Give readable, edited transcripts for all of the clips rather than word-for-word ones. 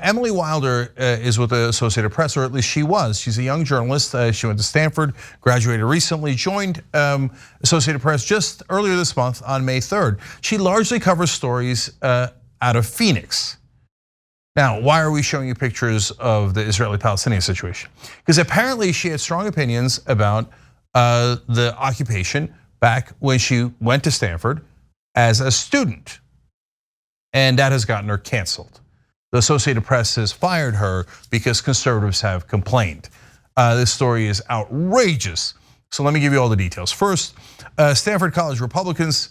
Emily Wilder is with the Associated Press, or at least she was. She's a young journalist. She went to Stanford, graduated recently, joined Associated Press just earlier this month on May 3rd. She largely covers stories out of Phoenix. Now, why are we showing you pictures of the Israeli-Palestinian situation? Because apparently she had strong opinions about the occupation back when she went to Stanford as a student. And that has gotten her canceled. The Associated Press has fired her because conservatives have complained. This story is outrageous. So let me give you all the details. First, Stanford College Republicans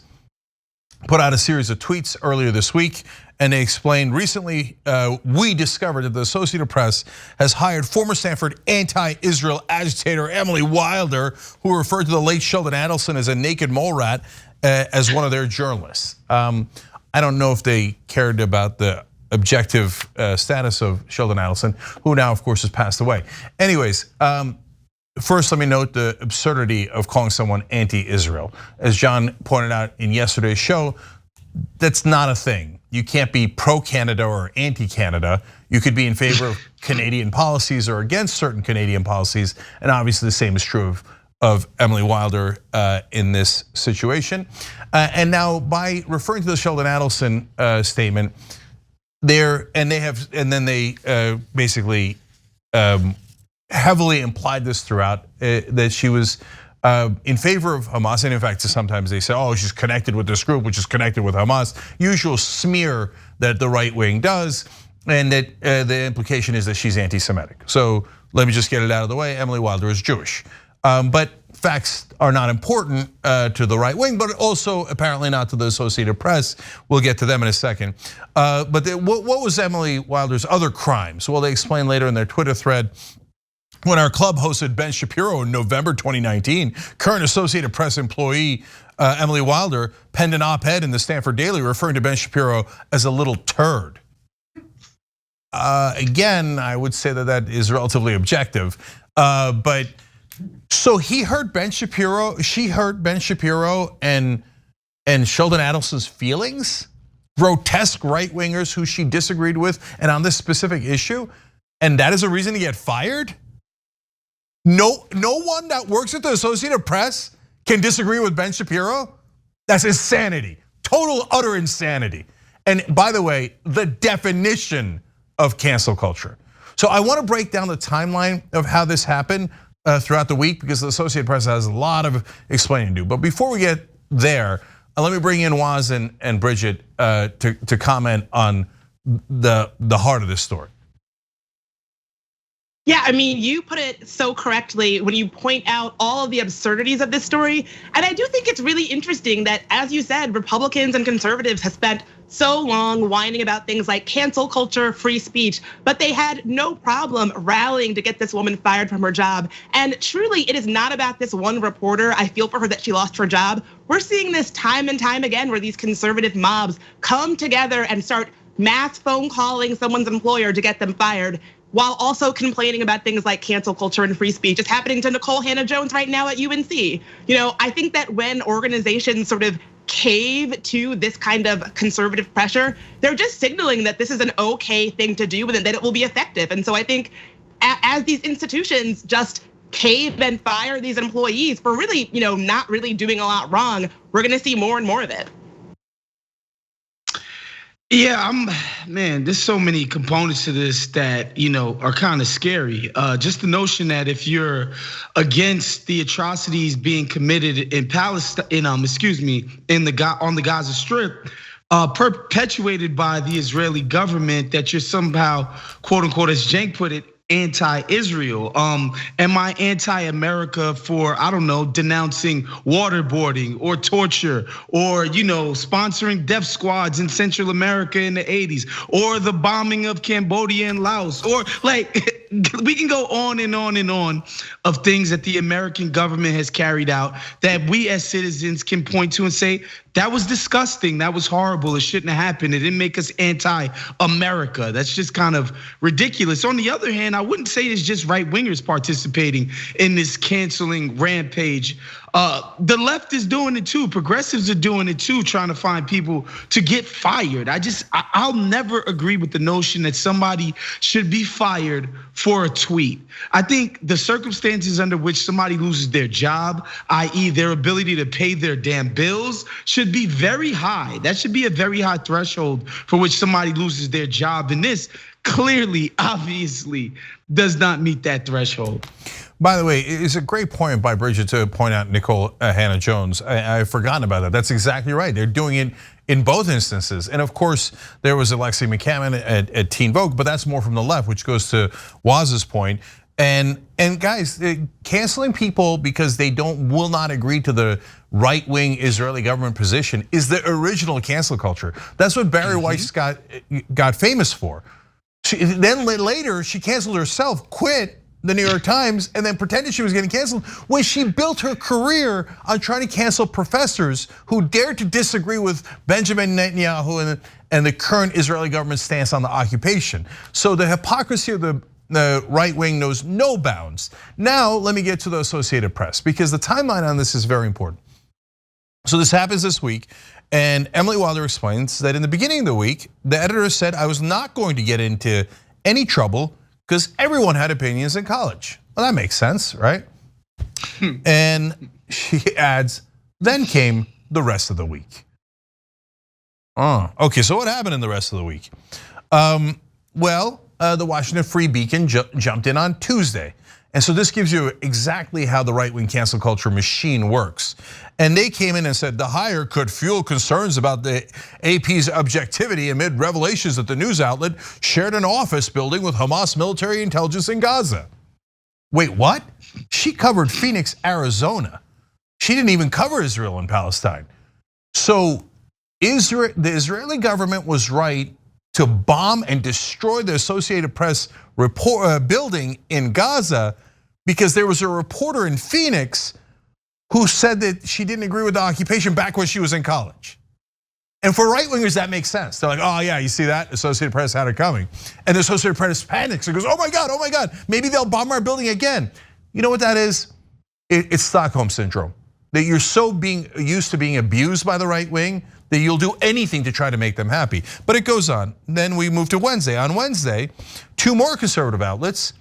put out a series of tweets earlier this week, and they explained recently, we discovered that the Associated Press has hired former Stanford anti-Israel agitator Emily Wilder, who referred to the late Sheldon Adelson as a naked mole rat, as one of their journalists. I don't know if they cared about the objective status of Sheldon Adelson, who now of course has passed away. Anyways, first let me note the absurdity of calling someone anti-Israel. As John pointed out in yesterday's show, that's not a thing. You can't be pro-Canada or anti-Canada. You could be in favor of Canadian policies or against certain Canadian policies, and obviously the same is true of Emily Wilder in this situation. And now by referring to the Sheldon Adelson statement, they basically heavily implied this throughout, that she was in favor of Hamas, and in fact, sometimes they say, oh, she's connected with this group, which is connected with Hamas. Usual smear that the right wing does, and that the implication is that she's anti-Semitic. So let me just get it out of the way. Emily Wilder is Jewish, but facts are not important to the right wing, but also apparently not to the Associated Press. We'll get to them in a second. But what was Emily Wilder's other crimes? Well, they explain later in their Twitter thread. When our club hosted Ben Shapiro in November 2019, current Associated Press employee Emily Wilder penned an op-ed in the Stanford Daily referring to Ben Shapiro as a little turd. Again, I would say that is relatively objective, but so he hurt Ben Shapiro, she hurt Ben Shapiro and Sheldon Adelson's feelings, grotesque right-wingers who she disagreed with, and on this specific issue, and that is a reason to get fired? No one that works at the Associated Press can disagree with Ben Shapiro? That's insanity, total utter insanity. And by the way, the definition of cancel culture. So I want to break down the timeline of how this happened throughout the week, because the Associated Press has a lot of explaining to do. But before we get there, let me bring in Woz and Bridget to comment on the heart of this story. Yeah, I mean, you put it so correctly when you point out all of the absurdities of this story. And I do think it's really interesting that, as you said, Republicans and conservatives have spent so long whining about things like cancel culture, free speech, but they had no problem rallying to get this woman fired from her job. And truly, it is not about this one reporter. I feel for her that she lost her job. We're seeing this time and time again where these conservative mobs come together and start mass phone calling someone's employer to get them fired, while also complaining about things like cancel culture and free speech. It's happening to Nicole Hannah-Jones right now at UNC. I think that when organizations sort of cave to this kind of conservative pressure, they're just signaling that this is an okay thing to do and that it will be effective. And so I think as these institutions just cave and fire these employees for really, not really doing a lot wrong, we're gonna see more and more of it. Yeah, man, there's so many components to this that, are kind of scary. Just the notion that if you're against the atrocities being committed in Palestine, on the Gaza Strip, perpetuated by the Israeli government, that you're somehow, quote unquote, as Cenk put it, anti-Israel. Am I anti-America for, I don't know, denouncing waterboarding or torture or, sponsoring death squads in Central America in the 80s, or the bombing of Cambodia and Laos, or we can go on and on and on of things that the American government has carried out that we as citizens can point to and say, that was disgusting, that was horrible, it shouldn't have happened, it didn't make us anti-America. That's just kind of ridiculous. On the other hand, I wouldn't say it's just right-wingers participating in this canceling rampage The left is doing it too. Progressives are doing it too, trying to find people to get fired. I'll never agree with the notion that somebody should be fired for a tweet. I think the circumstances under which somebody loses their job, i.e. their ability to pay their damn bills, should be very high. That should be a very high threshold for which somebody loses their job. And this clearly, obviously, does not meet that threshold. By the way, it's a great point by Bridget to point out Nicole Hannah-Jones. I've forgotten about that. That's exactly right. They're doing it in both instances. And of course, there was Alexei McCammon at Teen Vogue, but that's more from the left, which goes to Waz's point. And guys, canceling people because they will not agree to the right-wing Israeli government position is the original cancel culture. That's what Barry Weiss got famous for. Then later, she canceled herself, quit the New York Times, and then pretended she was getting canceled when she built her career on trying to cancel professors who dared to disagree with Benjamin Netanyahu and the current Israeli government stance on the occupation. So the hypocrisy of the right wing knows no bounds. Now, let me get to the Associated Press, because the timeline on this is very important. So this happens this week, and Emily Wilder explains that in the beginning of the week, the editor said, I was not going to get into any trouble because everyone had opinions in college. Well, that makes sense, right? And she adds, then came the rest of the week. Oh, okay, so what happened in the rest of the week? Well, the Washington Free Beacon jumped in on Tuesday. And so this gives you exactly how the right-wing cancel culture machine works. And they came in and said the hire could fuel concerns about the AP's objectivity amid revelations that the news outlet shared an office building with Hamas military intelligence in Gaza. Wait, what? She covered Phoenix, Arizona. She didn't even cover Israel and Palestine. So the Israeli government was right to bomb and destroy the Associated Press building in Gaza because there was a reporter in Phoenix who said that she didn't agree with the occupation back when she was in college. And for right-wingers, that makes sense. They're like, oh yeah, you see that? Associated Press had it coming. And the Associated Press panics and goes, oh my God, maybe they'll bomb our building again. You know what that is? It's Stockholm Syndrome. That you're so used to being abused by the right wing that you'll do anything to try to make them happy. But it goes on. Then we move to Wednesday. On Wednesday, two more conservative outlets,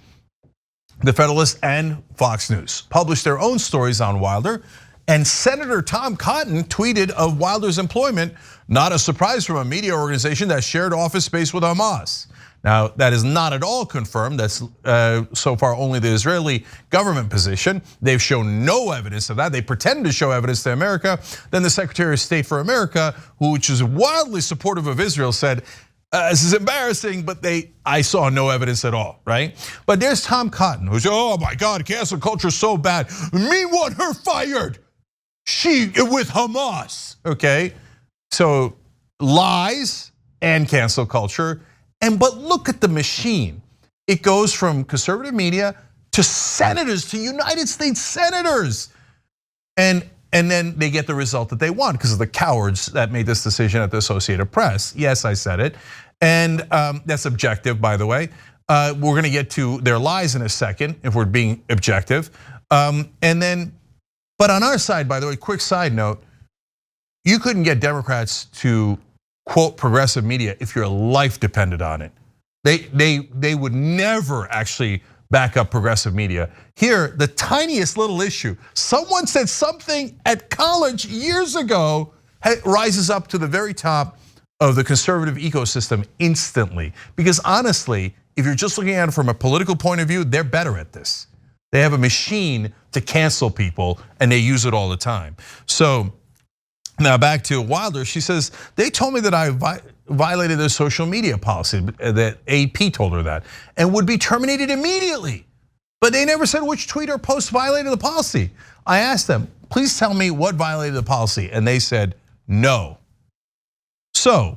The Federalist and Fox News, published their own stories on Wilder. And Senator Tom Cotton tweeted of Wilder's employment, not a surprise from a media organization that shared office space with Hamas. Now, that is not at all confirmed. That's so far only the Israeli government position. They've shown no evidence of that. They pretend to show evidence to America. Then the Secretary of State for America, which is wildly supportive of Israel, said, this is embarrassing, but I saw no evidence at all, right? But there's Tom Cotton, who's, oh my God, cancel culture is so bad. Me want her fired. She with Hamas, okay? So lies and cancel culture. But look at the machine. It goes from conservative media to senators, to United States senators. And then they get the result that they want because of the cowards that made this decision at the Associated Press. Yes, I said it. And that's objective, by the way. We're gonna get to their lies in a second if we're being objective. But on our side, by the way, quick side note, you couldn't get Democrats to quote progressive media if your life depended on it. They would never actually back up progressive media. Here, the tiniest little issue, someone said something at college years ago, rises up to the very top of the conservative ecosystem instantly. Because honestly, if you're just looking at it from a political point of view, they're better at this. They have a machine to cancel people and they use it all the time. So now back to Wilder, she says, they told me that I violated their social media policy, that AP told her that, and would be terminated immediately. But they never said which tweet or post violated the policy. I asked them, please tell me what violated the policy, and they said no. So,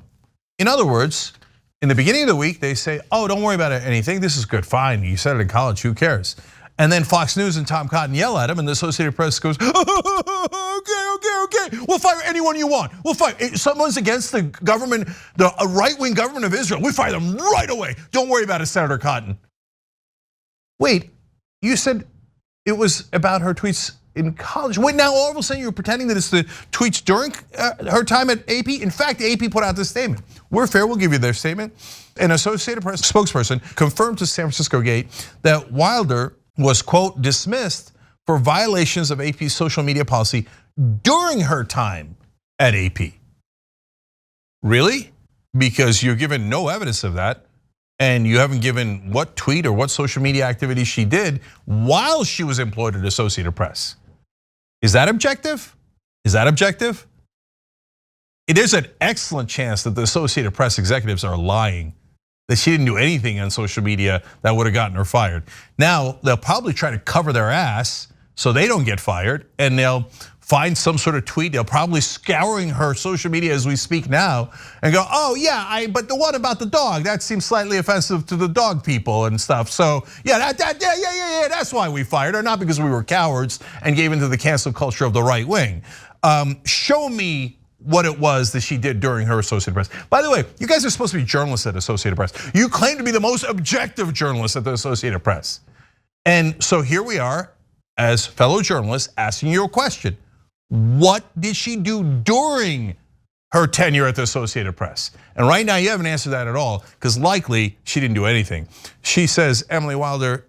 in other words, in the beginning of the week, they say, oh, don't worry about anything, this is good, fine, you said it in college, who cares? And then Fox News and Tom Cotton yell at him, and the Associated Press goes, okay, we'll fire anyone you want. We'll fire, if someone's against the government, the right-wing government of Israel, we fire them right away. Don't worry about it, Senator Cotton. Wait, you said it was about her tweets in college. Wait, now all of a sudden you're pretending that it's the tweets during her time at AP? In fact, AP put out this statement. We're fair, we'll give you their statement. An Associated Press spokesperson confirmed to San Francisco Gate that Wilder was, quote, dismissed for violations of AP's social media policy during her time at AP. Really? Because you're given no evidence of that, and you haven't given what tweet or what social media activity she did while she was employed at Associated Press. Is that objective? Is that objective? There's an excellent chance that the Associated Press executives are lying, that she didn't do anything on social media that would have gotten her fired. Now, they'll probably try to cover their ass so they don't get fired, and they'll find some sort of tweet. They'll probably scouring her social media as we speak now and go, oh yeah, but the one about the dog, that seems slightly offensive to the dog people and stuff. So yeah, that's why we fired her, not because we were cowards and gave into the cancel culture of the right wing. Show me what it was that she did during her Associated Press. By the way, you guys are supposed to be journalists at Associated Press. You claim to be the most objective journalists at the Associated Press. And so here we are as fellow journalists asking you a question. What did she do during her tenure at the Associated Press? And right now you haven't answered that at all, because likely she didn't do anything. She says, Emily Wilder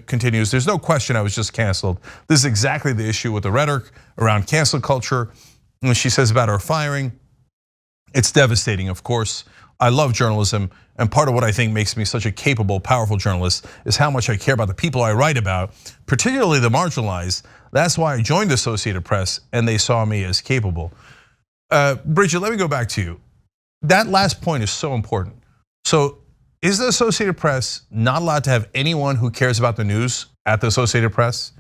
continues, there's no question I was just canceled. This is exactly the issue with the rhetoric around cancel culture. And she says about her firing, it's devastating, of course. I love journalism, and part of what I think makes me such a capable, powerful journalist is how much I care about the people I write about, particularly the marginalized. That's why I joined the Associated Press, and they saw me as capable. Bridget, let me go back to you. That last point is so important. So is the Associated Press not allowed to have anyone who cares about the news at the Associated Press?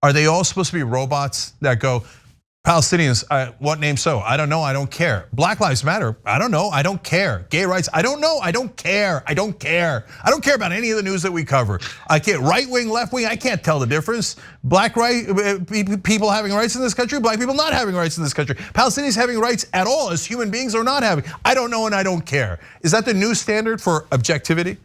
Are they all supposed to be robots that go, Palestinians, what name so? I don't know, I don't care. Black Lives Matter, I don't know, I don't care. Gay rights, I don't know, I don't care, I don't care. I don't care about any of the news that we cover. I can't, right wing, left wing, I can't tell the difference. Black people having rights in this country, black people not having rights in this country. Palestinians having rights at all as human beings or not having. I don't know and I don't care. Is that the new standard for objectivity?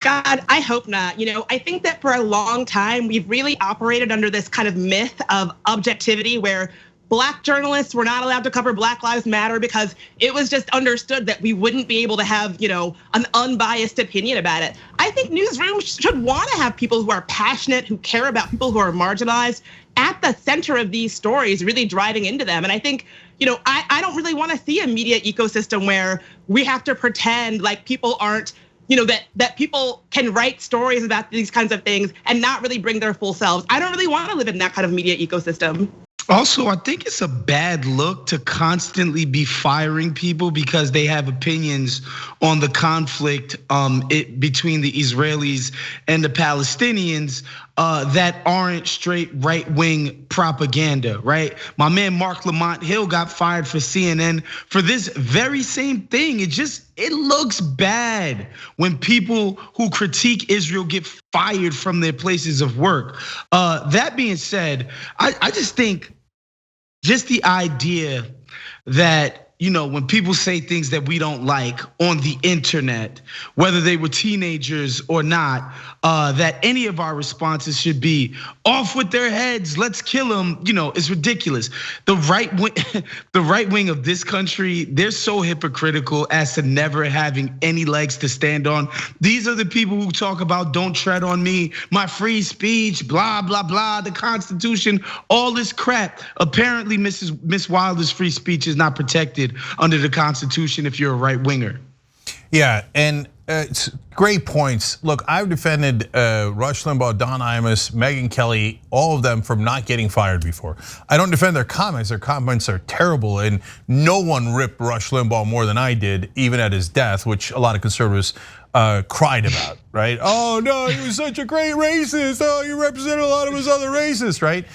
God, I hope not. I think that for a long time, we've really operated under this kind of myth of objectivity where Black journalists were not allowed to cover Black Lives Matter because it was just understood that we wouldn't be able to have, an unbiased opinion about it. I think newsrooms should want to have people who are passionate, who care about people who are marginalized at the center of these stories, really driving into them. And I think, I don't really want to see a media ecosystem where we have to pretend like people aren't, that people can write stories about these kinds of things and not really bring their full selves. I don't really want to live in that kind of media ecosystem. Also, I think it's a bad look to constantly be firing people because they have opinions on the conflict between the Israelis and the Palestinians that aren't straight right-wing propaganda, right? My man Mark Lamont Hill got fired for CNN for this very same thing. It looks bad when people who critique Israel get fired from their places of work. That being said, I just think just the idea that, when people say things that we don't like on the internet, whether they were teenagers or not, that any of our responses should be off with their heads, let's kill them, is ridiculous. The right wing of this country, they're so hypocritical as to never having any legs to stand on. These are the people who talk about don't tread on me, my free speech, blah, blah, blah, the Constitution, all this crap. Apparently, Miss Wilder's free speech is not protected under the Constitution if you're a right winger. Yeah, and it's great points. Look, I've defended Rush Limbaugh, Don Imus, Megyn Kelly, all of them from not getting fired before. I don't defend their comments. Their comments are terrible, and no one ripped Rush Limbaugh more than I did, even at his death, which a lot of conservatives cried about, right? Oh no, he was such a great racist. Oh, he represented a lot of his other racists, right?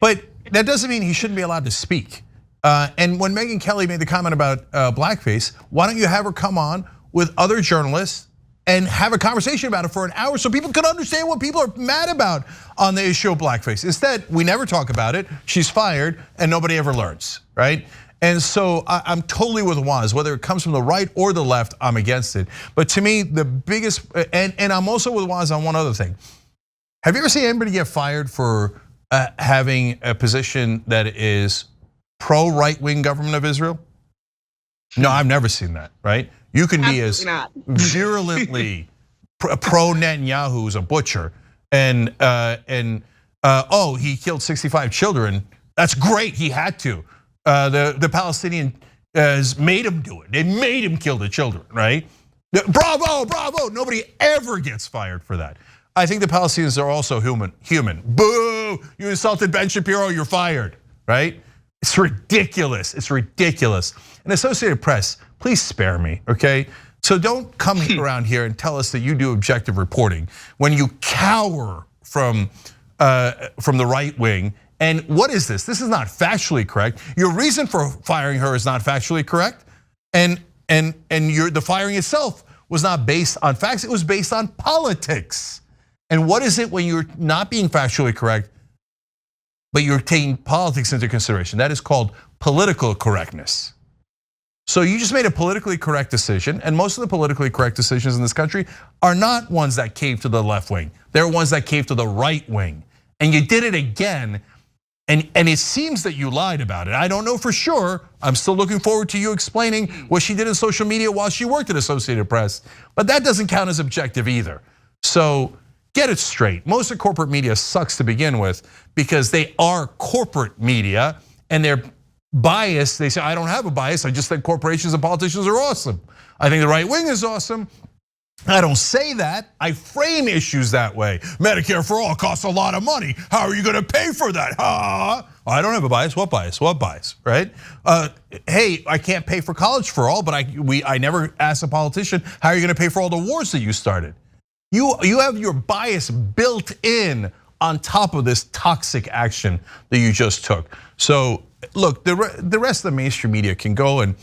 But that doesn't mean he shouldn't be allowed to speak. And when Megyn Kelly made the comment about blackface, why don't you have her come on with other journalists and have a conversation about it for an hour so people can understand what people are mad about on the issue of blackface? Instead, we never talk about it. She's fired and nobody ever learns, right? And so I'm totally with Waz, whether it comes from the right or the left, I'm against it. But to me, the biggest, and I'm also with Waz on one other thing. Have you ever seen anybody get fired for having a position that is pro right-wing government of Israel? No, I've never seen that, right? You can be as virulently pro Netanyahu, who's a butcher, and oh, he killed 65 children. That's great, he had to. The Palestinian made him do it. They made him kill the children, right? Bravo, bravo, nobody ever gets fired for that. I think the Palestinians are also human. Boo, you insulted Ben Shapiro, you're fired, right? It's ridiculous, it's ridiculous. And Associated Press, please spare me, okay? So don't come around here and tell us that you do objective reporting when you cower from the right wing. And what is this? This is not factually correct. Your reason for firing her is not factually correct. And the firing itself was not based on facts, it was based on politics. And what is it when you're not being factually correct, but you're taking politics into consideration? That is called political correctness. So you just made a politically correct decision, and most of the politically correct decisions in this country are not ones that cave to the left wing. They're ones that cave to the right wing. And you did it again, and it seems that you lied about it. I don't know for sure. I'm still looking forward to you explaining what she did in social media while she worked at Associated Press, but that doesn't count as objective either. So get it straight. Most of corporate media sucks to begin with because they are corporate media and they're biased. They say, I don't have a bias, I just think corporations and politicians are awesome. I think the right wing is awesome. I don't say that, I frame issues that way. Medicare for all costs a lot of money. How are you gonna pay for that? I don't have a bias, what bias, what bias, right? Hey, I can't pay for college for all, but I never asked a politician, how are you gonna pay for all the wars that you started? You have your bias built in on top of this toxic action that you just took. So look, the rest of the mainstream media can go and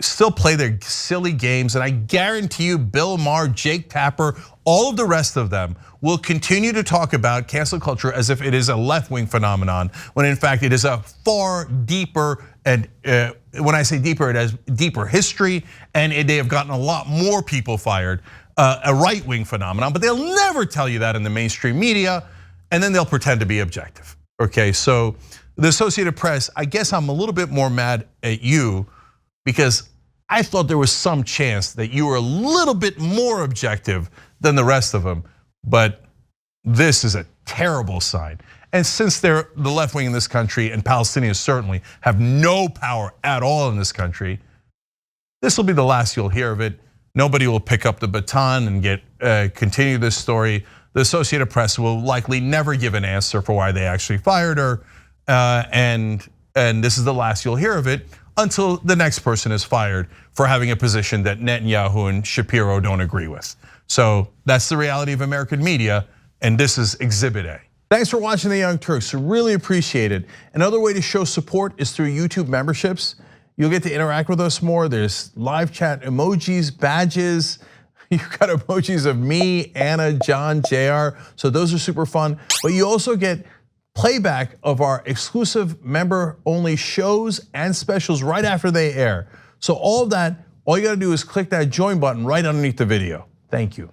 still play their silly games, and I guarantee you Bill Maher, Jake Tapper, all of the rest of them will continue to talk about cancel culture as if it is a left-wing phenomenon, when in fact it is a far deeper, and when I say deeper, it has deeper history, and they have gotten a lot more people fired. A right-wing phenomenon, but they'll never tell you that in the mainstream media, and then they'll pretend to be objective, okay? So the Associated Press, I guess I'm a little bit more mad at you because I thought there was some chance that you were a little bit more objective than the rest of them, but this is a terrible sign. And since they're the left wing in this country, and Palestinians certainly have no power at all in this country, this will be the last you'll hear of it. Nobody will pick up the baton and continue this story. The Associated Press will likely never give an answer for why they actually fired her, and this is the last you'll hear of it until the next person is fired for having a position that Netanyahu and Shapiro don't agree with. So that's the reality of American media, and this is Exhibit A. Thanks for watching The Young Turks, really appreciate it. Another way to show support is through YouTube memberships. You'll get to interact with us more. There's live chat emojis, badges. You've got emojis of me, Anna, John, JR. So those are super fun. But you also get playback of our exclusive member-only shows and specials right after they air. So all of that, all you gotta do is click that join button right underneath the video. Thank you.